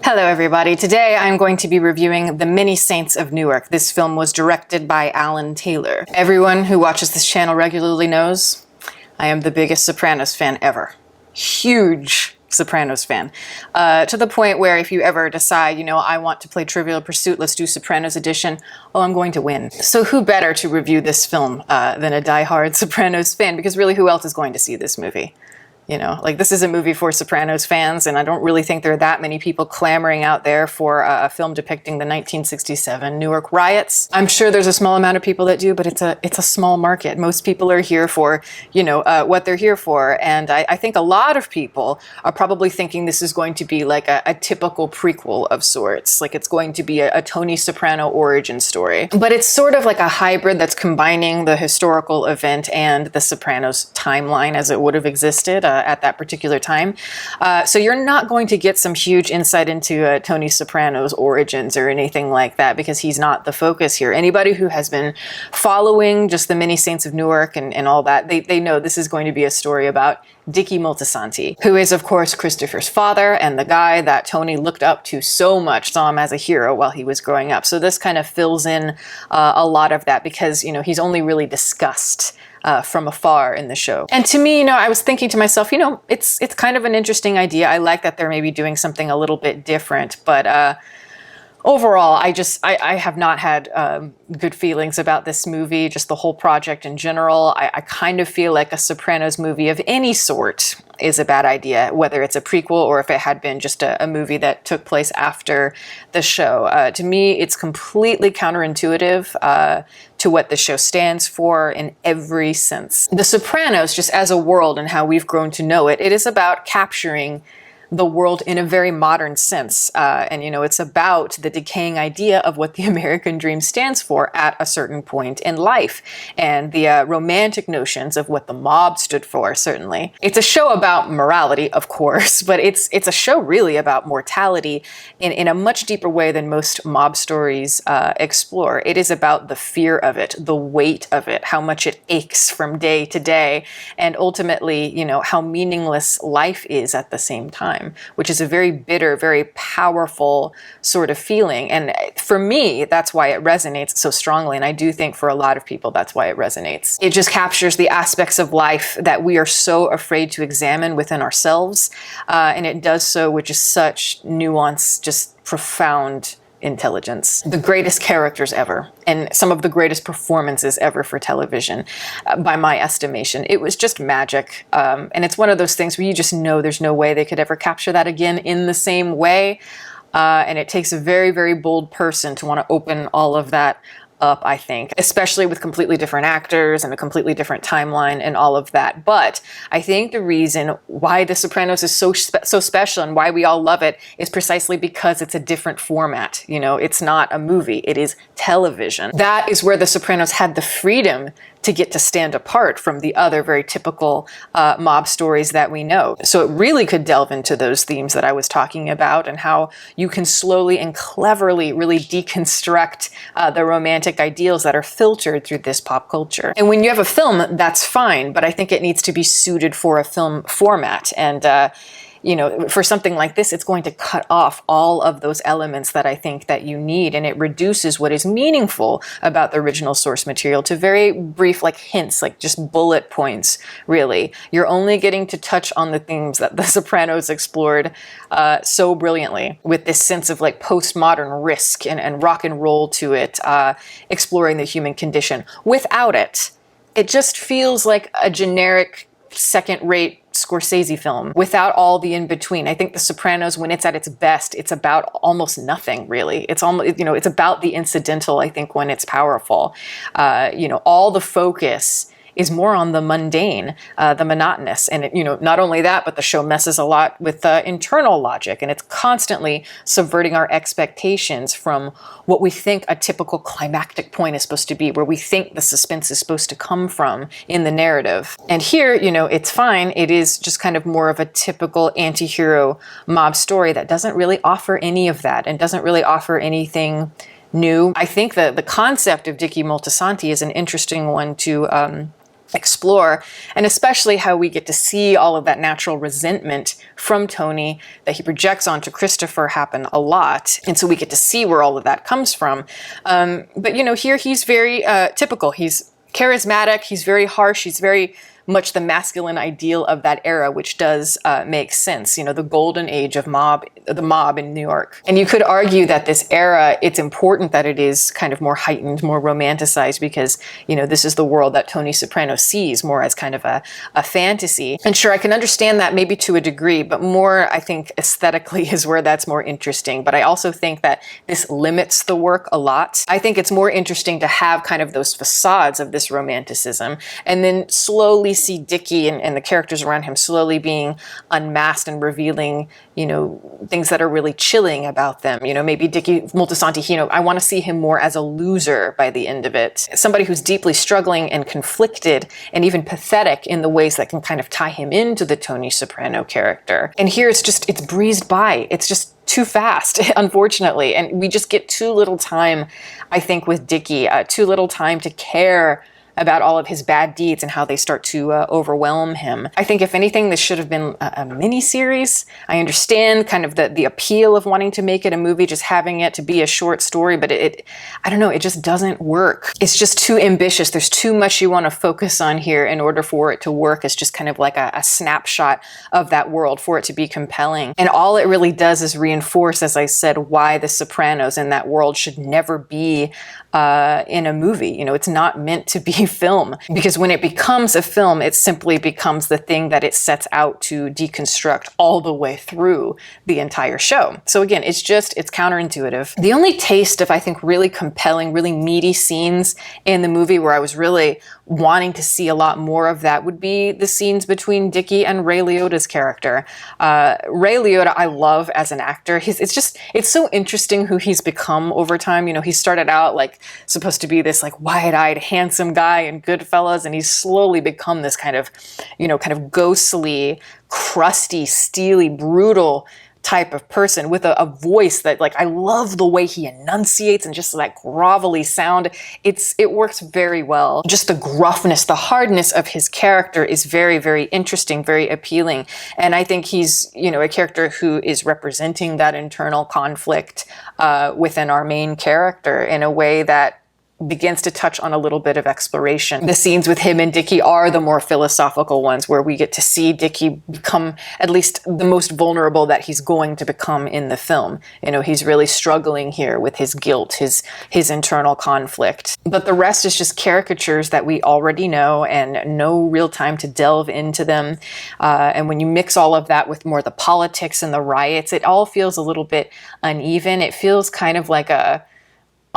Hello everybody, today I'm going to be reviewing The Many Saints of Newark. This film was directed by Alan Taylor. Everyone who watches this channel regularly knows I am the biggest Sopranos fan ever. Huge Sopranos fan. To the point where if you ever decide, I want to play Trivial Pursuit, let's do Sopranos edition, oh, I'm going to win. So who better to review this film than a diehard Sopranos fan? Because really, who else is going to see this movie? This is a movie for Sopranos fans, and I don't really think there are that many people clamoring out there for a film depicting the 1967 Newark riots. I'm sure there's a small amount of people that do, but it's a small market. Most people are here for, what they're here for, and I think a lot of people are probably thinking this is going to be like a typical prequel of sorts, like it's going to be a Tony Soprano origin story. But it's sort of like a hybrid that's combining the historical event and the Sopranos timeline as it would have existed at that particular time. So you're not going to get some huge insight into Tony Soprano's origins or anything like that, because he's not the focus here. Anybody who has been following just the Many Saints of Newark and all that, they know this is going to be a story about Dickie Moltisanti, who is, of course, Christopher's father and the guy that Tony looked up to so much, saw him as a hero while he was growing up. So this kind of fills in a lot of that because, he's only really discussed from afar in the show. And to me, I was thinking to myself, it's kind of an interesting idea. I like that they're maybe doing something a little bit different, but overall, I have not had good feelings about this movie, just the whole project in general. I kind of feel like a Sopranos movie of any sort is a bad idea, whether it's a prequel or if it had been just a movie that took place after the show. To me, it's completely counterintuitive to what the show stands for in every sense. The Sopranos, just as a world and how we've grown to know it, it is about capturing the world in a very modern sense. And it's about the decaying idea of what the American dream stands for at a certain point in life, and the romantic notions of what the mob stood for, certainly. It's a show about morality, of course, but it's a show really about mortality in a much deeper way than most mob stories explore. It is about the fear of it, the weight of it, how much it aches from day to day, and ultimately, how meaningless life is at the same time, which is a very bitter, very powerful sort of feeling. And for me, that's why it resonates so strongly. And I do think for a lot of people, that's why it resonates. It just captures the aspects of life that we are so afraid to examine within ourselves. And it does so with just such nuance, just profound intelligence. The greatest characters ever, and some of the greatest performances ever for television, by my estimation. It was just magic. And it's one of those things where you just know there's no way they could ever capture that again in the same way. And it takes a very, very bold person to want to open all of that up, I think, especially with completely different actors and a completely different timeline and all of that. But I think the reason why The Sopranos is so special and why we all love it is precisely because it's a different format. It's not a movie, it is television. That is where The Sopranos had the freedom to get to stand apart from the other very typical mob stories that we know. So it really could delve into those themes that I was talking about, and how you can slowly and cleverly really deconstruct the romantic ideals that are filtered through this pop culture. And when you have a film, that's fine, but I think it needs to be suited for a film format. And for something like this, it's going to cut off all of those elements that I think that you need, and it reduces what is meaningful about the original source material to very brief, hints, just bullet points, really. You're only getting to touch on the themes that The Sopranos explored so brilliantly, with this sense of postmodern risk and rock and roll to it, exploring the human condition. Without it, it just feels like a generic second-rate Scorsese film without all the in-between. I think The Sopranos, when it's at its best, it's about almost nothing, really. It's almost, it's about the incidental, I think, when it's powerful. All the focus is more on the mundane, the monotonous. And, not only that, but the show messes a lot with internal logic, and it's constantly subverting our expectations from what we think a typical climactic point is supposed to be, where we think the suspense is supposed to come from in the narrative. And here, it's fine. It is just kind of more of a typical anti-hero mob story that doesn't really offer any of that and doesn't really offer anything new. I think that the concept of Dickie Moltisanti is an interesting one to explore, and especially how we get to see all of that natural resentment from Tony that he projects onto Christopher happen a lot, and so we get to see where all of that comes from. But you know, here he's very typical. He's charismatic, he's very harsh, he's very much the masculine ideal of that era, which does make sense. You know, the golden age of the mob in New York. And you could argue that this era, it's important that it is kind of more heightened, more romanticized, because, you know, this is the world that Tony Soprano sees more as kind of a fantasy. And sure, I can understand that maybe to a degree, but more, I think, aesthetically is where that's more interesting. But I also think that this limits the work a lot. I think it's more interesting to have kind of those facades of this romanticism, and then slowly see Dickie and the characters around him slowly being unmasked and revealing, you know, things that are really chilling about them. You know, maybe Dickie Moltisanti, you know, I want to see him more as a loser by the end of it. Somebody who's deeply struggling and conflicted and even pathetic in the ways that can kind of tie him into the Tony Soprano character. And here it's breezed by. It's just too fast, unfortunately. And we just get too little time, I think, with Dickie, too little time to care about all of his bad deeds and how they start to overwhelm him. I think if anything, this should have been a mini-series. I understand kind of the appeal of wanting to make it a movie, just having it to be a short story, but I don't know, it just doesn't work. It's just too ambitious. There's too much you want to focus on here in order for it to work as just kind of like a snapshot of that world, for it to be compelling. And all it really does is reinforce, as I said, why The Sopranos and that world should never be in a movie. You know, it's not meant to be film, because when it becomes a film, it simply becomes the thing that it sets out to deconstruct all the way through the entire show. So again, it's counterintuitive. The only taste of, I think, really compelling, really meaty scenes in the movie where I was really wanting to see a lot more of that would be the scenes between Dickie and Ray Liotta's character. Ray Liotta, I love as an actor. It's so interesting who he's become over time. You know, he started out like supposed to be this like wide-eyed, handsome guy in Goodfellas, and he's slowly become this kind of, you know, kind of ghostly, crusty, steely, brutal type of person with a voice that, like, I love the way he enunciates and just that grovelly sound. It works very well. Just the gruffness, the hardness of his character is very, very interesting, very appealing. And I think he's, you know, a character who is representing that internal conflict within our main character in a way that begins to touch on a little bit of exploration. The scenes with him and Dickie are the more philosophical ones, where we get to see Dickie become at least the most vulnerable that he's going to become in the film. You know, he's really struggling here with his guilt, his internal conflict. But the rest is just caricatures that we already know and no real time to delve into them. And when you mix all of that with more the politics and the riots, it all feels a little bit uneven. It feels kind of like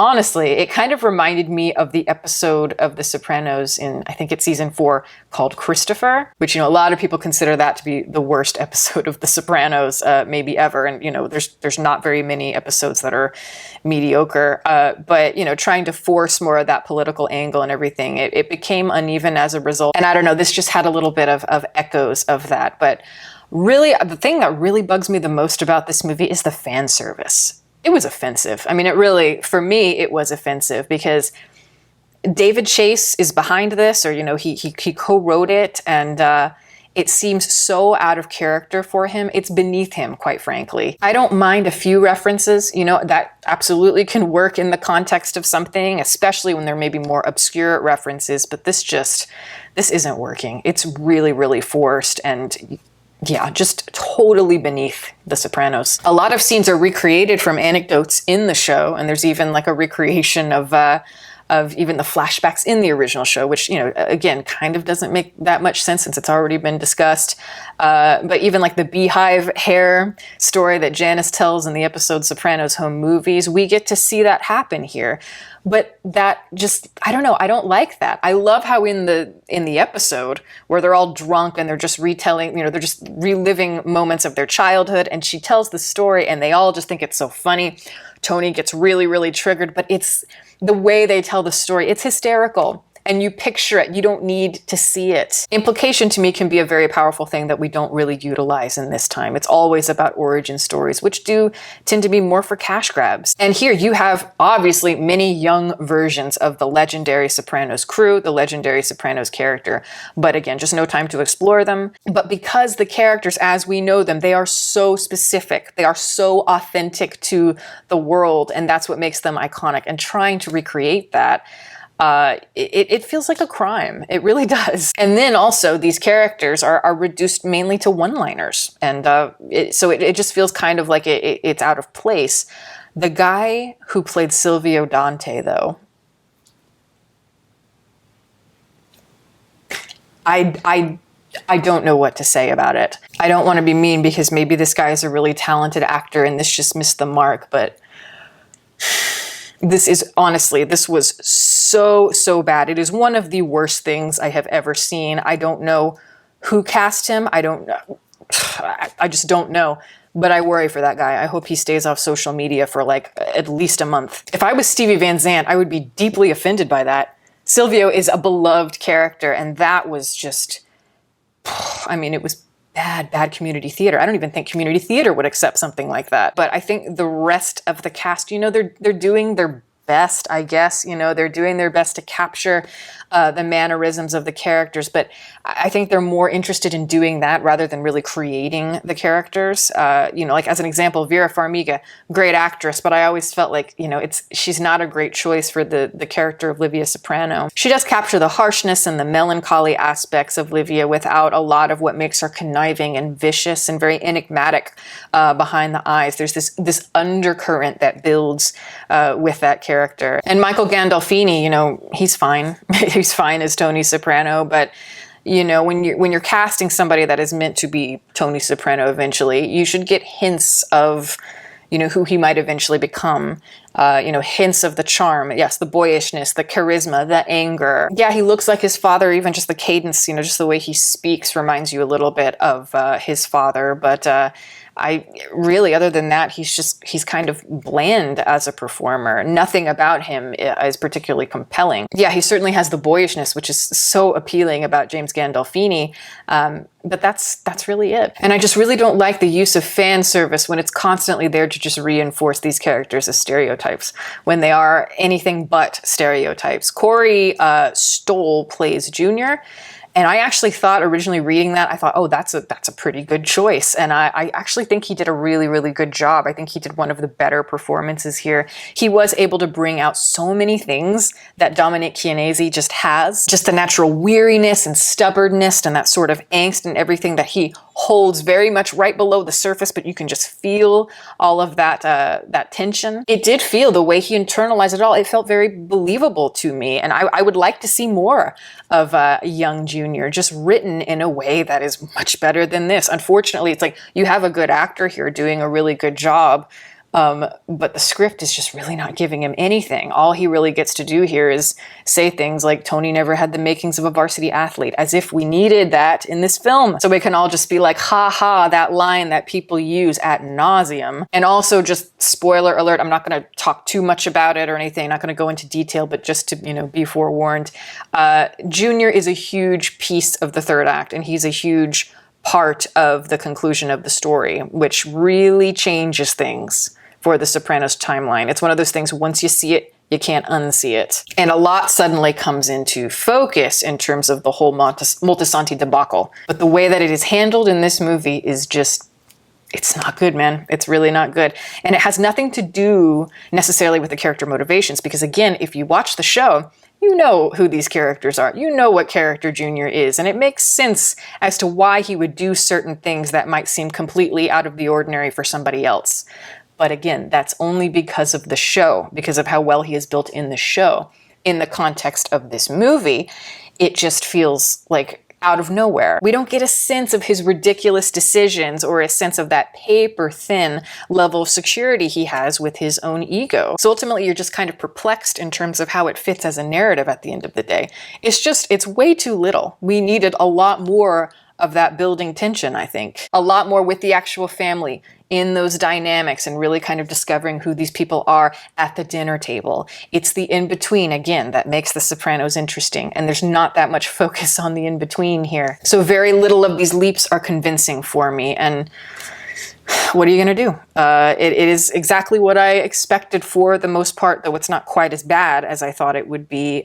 honestly, it kind of reminded me of the episode of The Sopranos in, I think it's season 4, called Christopher, which, you know, a lot of people consider that to be the worst episode of The Sopranos maybe ever. And, you know, there's not very many episodes that are mediocre. But, you know, trying to force more of that political angle and everything, it became uneven as a result. And I don't know, this just had a little bit of echoes of that. But really, the thing that really bugs me the most about this movie is the fan service. It was offensive. I mean, for me, it was offensive because David Chase is behind this, or, you know, he co-wrote it, and it seems so out of character for him. It's beneath him, quite frankly. I don't mind a few references, you know, that absolutely can work in the context of something, especially when there may be more obscure references, but this isn't working. It's really, really forced, and yeah, just totally beneath The Sopranos. A lot of scenes are recreated from anecdotes in the show, and there's even like a recreation of even the flashbacks in the original show, which, you know, again, kind of doesn't make that much sense since it's already been discussed. But even like the beehive hair story that Janice tells in the episode Sopranos Home Movies, we get to see that happen here. But that just, I don't know, I don't like that. I love how in the episode where they're all drunk and they're just retelling, you know, they're just reliving moments of their childhood, and she tells the story and they all just think it's so funny. Tony gets really, really triggered, but it's the way they tell the story. It's hysterical. and you picture it. You don't need to see it. Implication to me can be a very powerful thing that we don't really utilize in this time. It's always about origin stories, which do tend to be more for cash grabs. And here you have obviously many young versions of the legendary Sopranos crew, the legendary Sopranos character, but again, just no time to explore them. But because the characters as we know them, they are so specific, they are so authentic to the world, and that's what makes them iconic. And trying to recreate that, it feels like a crime. It really does. And then also these characters are reduced mainly to one-liners. And so it just feels kind of like it's out of place. The guy who played Silvio Dante, though, I don't know what to say about it. I don't want to be mean because maybe this guy is a really talented actor and this just missed the mark, but this was so bad. It is one of the worst things I have ever seen. I don't know who cast him. I don't know. I just don't know. But I worry for that guy. I hope he stays off social media for like at least a month. If I was Stevie Van Zandt, I would be deeply offended by that. Silvio is a beloved character, and that was just, I mean, it was bad community theater. I don't even think community theater would accept something like that. But I think the rest of the cast, you know, they're doing their best, I guess. You know, they're doing their best to capture the mannerisms of the characters, but I think they're more interested in doing that rather than really creating the characters. You know, like as an example, Vera Farmiga, great actress, but I always felt like, you know, she's not a great choice for the character of Livia Soprano. She does capture the harshness and the melancholy aspects of Livia without a lot of what makes her conniving and vicious and very enigmatic behind the eyes. There's this undercurrent that builds with that character. And Michael Gandolfini, you know, he's fine. He's fine as Tony Soprano, but you know, when you're casting somebody that is meant to be Tony Soprano eventually, you should get hints of, you know, who he might eventually become. You know, hints of the charm, yes, the boyishness, the charisma, the anger. Yeah, he looks like his father, even just the cadence, you know, just the way he speaks reminds you a little bit of his father, but I really, other than that, he's kind of bland as a performer. Nothing about him is particularly compelling. Yeah, he certainly has the boyishness, which is so appealing about James Gandolfini, but that's really it. And I just really don't like the use of fan service when it's constantly there to just reinforce these characters as stereotypes, when they are anything but stereotypes. Corey Stoll plays Junior. And I actually thought, originally reading that, I thought, oh, that's a pretty good choice. And I actually think he did a really, really good job. I think he did one of the better performances here. He was able to bring out so many things that Dominic Chianese just has. Just the natural weariness and stubbornness and that sort of angst and everything that he holds very much right below the surface, but you can just feel all of that tension. It did feel, the way he internalized it all, it felt very believable to me. And I would like to see more of young Junior, just written in a way that is much better than this. Unfortunately, it's like you have a good actor here doing a really good job, but the script is just really not giving him anything. All he really gets to do here is say things like, Tony never had the makings of a varsity athlete, as if we needed that in this film. So we can all just be like, ha ha, that line that people use ad nauseum. And also, just spoiler alert, I'm not going to talk too much about it or anything, I'm not going to go into detail, but just to, you know, be forewarned, Junior is a huge piece of the third act, and he's a huge part of the conclusion of the story, which really changes things for the Sopranos timeline. It's one of those things, once you see it, you can't unsee it. And a lot suddenly comes into focus in terms of the whole Moltisanti debacle. But the way that it is handled in this movie is just, it's not good, man. It's really not good. And it has nothing to do necessarily with the character motivations, because again, if you watch the show, you know who these characters are. You know what character Junior is, and it makes sense as to why he would do certain things that might seem completely out of the ordinary for somebody else. But again, that's only because of the show, because of how well he is built in the show. In the context of this movie, it just feels like out of nowhere. We don't get a sense of his ridiculous decisions or a sense of that paper-thin level of security he has with his own ego. So ultimately, you're just kind of perplexed in terms of how it fits as a narrative at the end of the day. It's way too little. We needed a lot more of that building tension, I think. A lot more with the actual family in those dynamics and really kind of discovering who these people are at the dinner table. It's the in-between, again, that makes The Sopranos interesting, and there's not that much focus on the in-between here. So very little of these leaps are convincing for me, and what are you going to do? It is exactly what I expected for the most part, though it's not quite as bad as I thought it would be.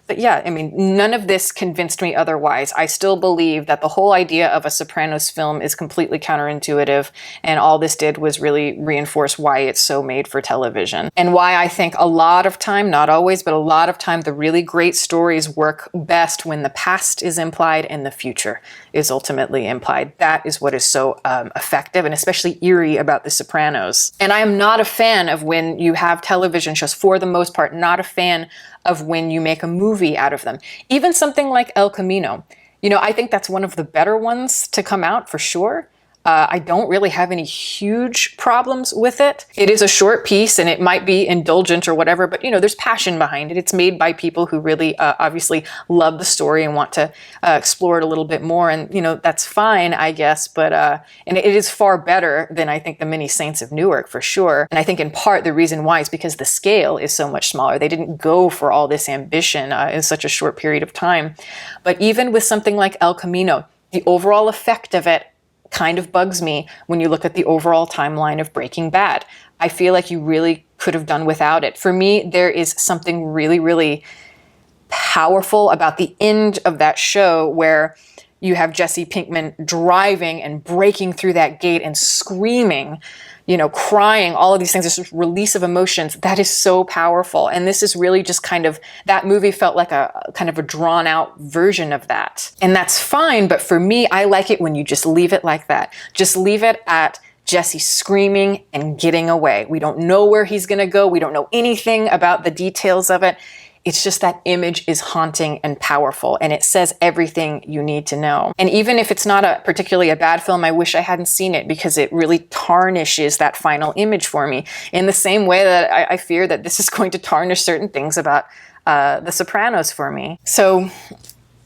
But yeah, I mean, none of this convinced me otherwise. I still believe that the whole idea of a Sopranos film is completely counterintuitive, and all this did was really reinforce why it's so made for television. And why I think a lot of time, not always, but a lot of time, the really great stories work best when the past is implied and the future is ultimately implied. That is what is so effective and especially eerie about The Sopranos. And I am not a fan of when you have television shows, for the most part, not a fan of when you make a movie out of them. Even something like El Camino. You know, I think that's one of the better ones to come out for sure. I don't really have any huge problems with it. It is a short piece and it might be indulgent or whatever, but you know, there's passion behind it. It's made by people who really obviously love the story and want to explore it a little bit more. And you know, that's fine, I guess, but and it is far better than I think the Many Saints of Newark for sure. And I think in part the reason why is because the scale is so much smaller. They didn't go for all this ambition in such a short period of time. But even with something like El Camino, the overall effect of it kind of bugs me when you look at the overall timeline of Breaking Bad. I feel like you really could have done without it. For me, there is something really, really powerful about the end of that show where you have Jesse Pinkman driving and breaking through that gate and screaming, you know, crying, all of these things, this release of emotions. That is so powerful. And this is really just kind of, that movie felt like a kind of a drawn out version of that. And that's fine, but for me, I like it when you just leave it like that. Just leave it at Jesse screaming and getting away. We don't know where he's gonna go. We don't know anything about the details of it. It's just that image is haunting and powerful, and it says everything you need to know. And even if it's not particularly a bad film, I wish I hadn't seen it because it really tarnishes that final image for me in the same way that I fear that this is going to tarnish certain things about The Sopranos for me. So,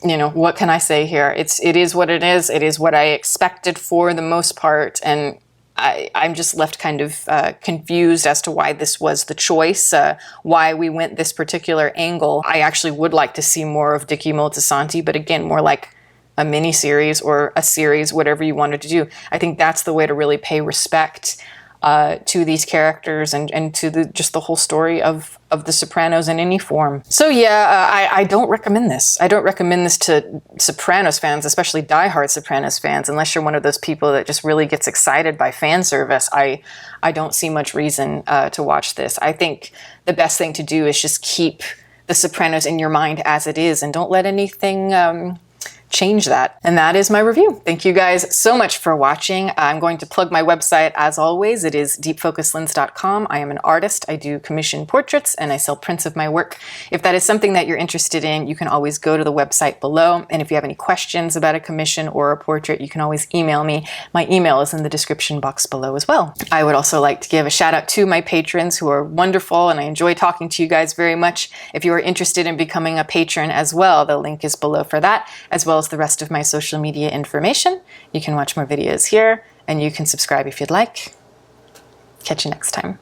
you know, what can I say here? It is what it is. It is what I expected for the most part, and I'm just left kind of confused as to why this was the choice, why we went this particular angle. I actually would like to see more of Dickie Moltisanti, but again, more like a mini-series or a series, whatever you wanted to do. I think that's the way to really pay respect to these characters and to just the whole story of The Sopranos in any form. So yeah, I don't recommend this. I don't recommend this to Sopranos fans, especially diehard Sopranos fans, unless you're one of those people that just really gets excited by fan service. I don't see much reason to watch this. I think the best thing to do is just keep The Sopranos in your mind as it is and don't let anything change that. And that is my review. Thank you guys so much for watching. I'm going to plug my website as always. It is deepfocuslens.com. I am an artist. I do commission portraits and I sell prints of my work. If that is something that you're interested in, you can always go to the website below. And if you have any questions about a commission or a portrait, you can always email me. My email is in the description box below as well. I would also like to give a shout out to my patrons who are wonderful and I enjoy talking to you guys very much. If you are interested in becoming a patron as well, the link is below for that, as well as the rest of my social media information. You can watch more videos here and you can subscribe if you'd like. Catch you next time.